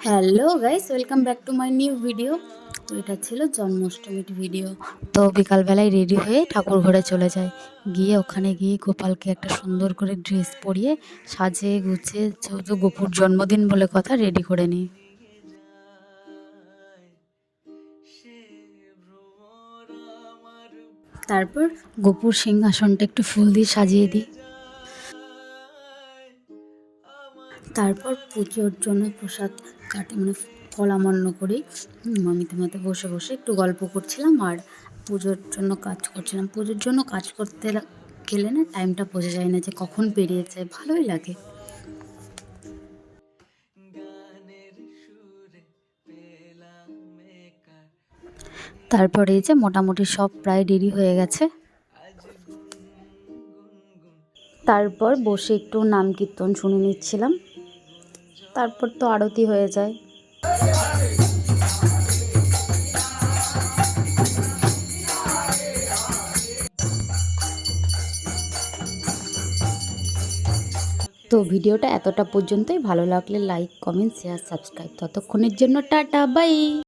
Hello guys, welcome back to my new video. তো এটা ছিল জন্মাষ্টমীর ভিডিও। তো বিকালবেলায় রেডি হয়ে ঠাকুর ঘরে চলে যায়। গিয়ে ওখানে গিয়ে গোপালকে একটা সুন্দর করে ড্রেস পরিয়ে সাজিয়ে গুছিয়ে, যেহেতু গোপুর জন্মদিন বলে কথা, রেডি করে নিই। তারপর গোপুর সিংহাসনটা একটু ফুল দিয়ে সাজিয়ে দিই। তারপর পুজোর জন্য প্রসাদ কাটে, মানে ফলামান্য করি। মামিতে মাতে বসে বসে একটু গল্প করছিলাম আর পুজোর জন্য কাজ করছিলাম। পুজোর জন্য কাজ করতে গেলে না টাইমটা বোঝা যায় না যে কখন পেরিয়ে যায়, ভালোই লাগে। তারপরে এই যে মোটামুটি সব প্রায় রেডি হয়ে গেছে। তারপর বসে একটু নাম কীর্তন শুনে নিচ্ছিলাম। তারপর তো আরতি হয়ে যায়। তো ভিডিওটা এতটা পর্যন্তই। ভালো লাগলে লাইক, কমেন্ট, শেয়ার, সাবস্ক্রাইব। ততক্ষণের জন্য টাটা, বাই।